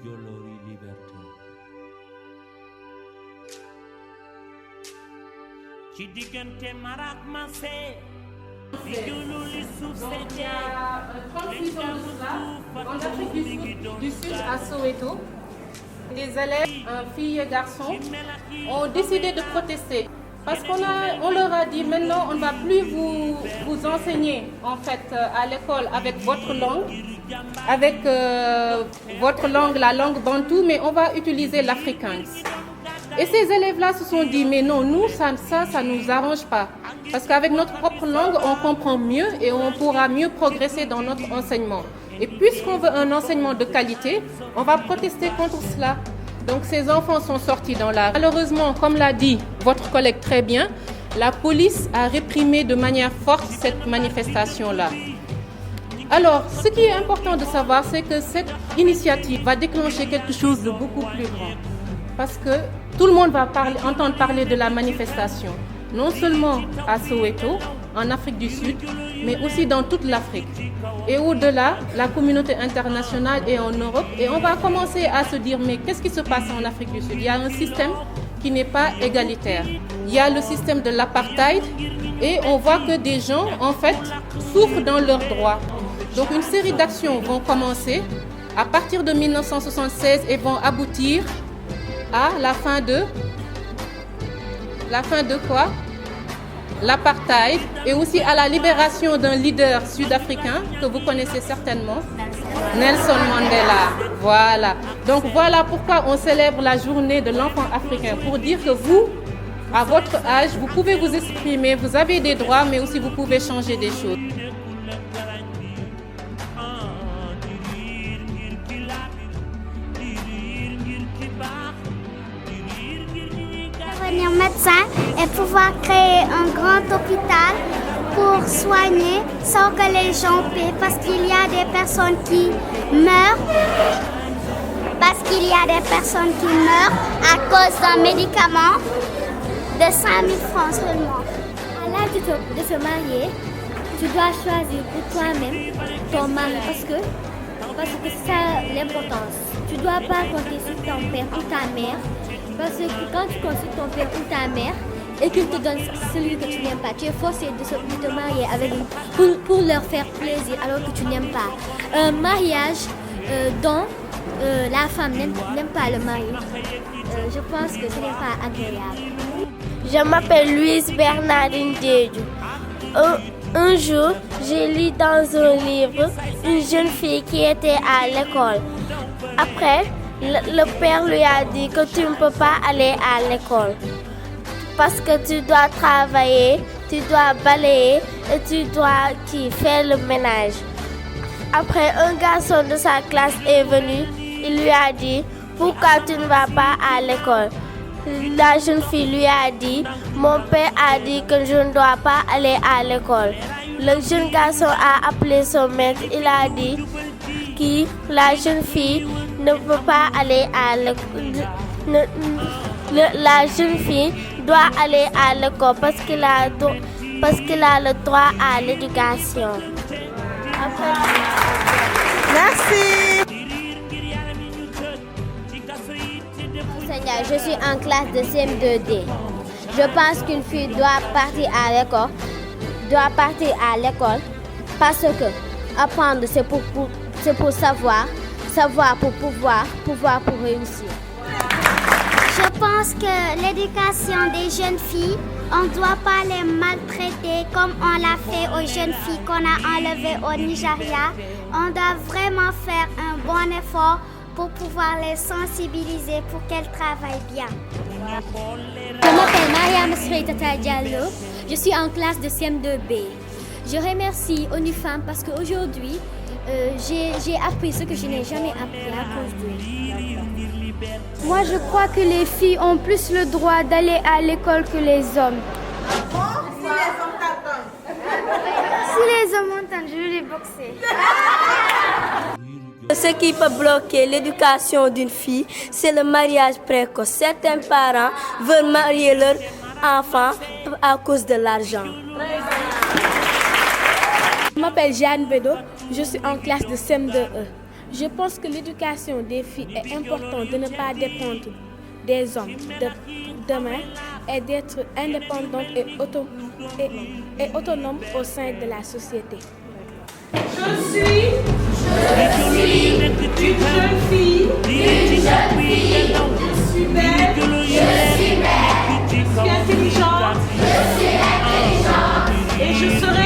En Afrique du Sud, à Soweto, les élèves, filles et garçons, ont décidé de protester. Parce qu'on leur a dit maintenant on ne va plus vous enseigner en fait à l'école avec votre langue, la langue bantou, mais on va utiliser l'afrikaans. Et ces élèves-là se sont dit mais non, nous ça nous arrange pas. Parce qu'avec notre propre langue, on comprend mieux et on pourra mieux progresser dans notre enseignement. Et puisqu'on veut un enseignement de qualité, on va protester contre cela. Donc ces enfants sont sortis dans la rue. Malheureusement, comme l'a dit votre collègue très bien, la police a réprimé de manière forte cette manifestation-là. Alors, ce qui est important de savoir, c'est que cette initiative va déclencher quelque chose de beaucoup plus grand. Parce que tout le monde va entendre parler de la manifestation. Non seulement à Soweto, en Afrique du Sud, mais aussi dans toute l'Afrique. Et au-delà, la communauté internationale et en Europe. Et on va commencer à se dire, mais qu'est-ce qui se passe en Afrique du Sud? Il y a un système qui n'est pas égalitaire. Il y a le système de l'apartheid et on voit que des gens, en fait, souffrent dans leurs droits. Donc une série d'actions vont commencer à partir de 1976 et vont aboutir à la fin de quoi? L'apartheid et aussi à la libération d'un leader sud-africain que vous connaissez certainement, Nelson Mandela. Voilà. Donc voilà pourquoi on célèbre la journée de l'enfant africain, pour dire que vous, à votre âge, vous pouvez vous exprimer, vous avez des droits, mais aussi vous pouvez changer des choses. Devenir médecin et pouvoir créer un grand hôpital pour soigner sans que les gens paient, parce qu'il y a des personnes qui meurent à cause d'un médicament de 5 000 francs seulement. À l'âge de se marier, tu dois choisir pour toi-même ton mari parce que c'est ça l'importance. Tu ne dois pas compter sur ton père ou ta mère, parce que quand tu comptes sur ton père ou ta mère et qu'ils te donnent celui que tu n'aimes pas, tu es forcé de te marier avec eux pour leur faire plaisir alors que tu n'aimes pas. Un mariage dont la femme n'aime pas le mari, je pense que ce n'est pas agréable. Je m'appelle Louise Bernardine Diédiou. Un jour, j'ai lu dans un livre une jeune fille qui était à l'école. Après, le père lui a dit que tu ne peux pas aller à l'école parce que tu dois travailler, tu dois balayer et tu dois faire le ménage. Après, un garçon de sa classe est venu, il lui a dit « Pourquoi tu ne vas pas à l'école ?» La jeune fille lui a dit « Mon père a dit que je ne dois pas aller à l'école. » Le jeune garçon a appelé son maître, il a dit que la jeune fille ne peut pas aller à l'école. La jeune fille doit aller à l'école parce qu'il a le droit à l'éducation. Merci. Je suis en classe de CM2D. Je pense qu'une fille doit partir à l'école parce que apprendre c'est pour savoir pour pouvoir pour réussir. Je pense que l'éducation des jeunes filles, on ne doit pas les maltraiter comme on l'a fait aux jeunes filles qu'on a enlevées au Nigeria. On doit vraiment faire un bon effort pour pouvoir les sensibiliser pour qu'elles travaillent bien. Je m'appelle Mariam Sreitata Diallo, je suis en classe de CM2B. Je remercie ONU Femmes parce qu'aujourd'hui, j'ai appris ce que je n'ai jamais appris à cause d'eux. Moi, je crois que les filles ont plus le droit d'aller à l'école que les hommes. Si les hommes entendent, je vais les boxer. Ce qui peut bloquer l'éducation d'une fille, c'est le mariage précoce. Certains parents veulent marier leur enfant à cause de l'argent. Je m'appelle Jeanne Bedo, je suis en classe de CM2E. Je pense que l'éducation des filles est importante de ne pas dépendre des hommes demain et d'être indépendante et autonome au sein de la société. Je suis une jeune fille. Je suis belle. Je suis intelligente. Et je serai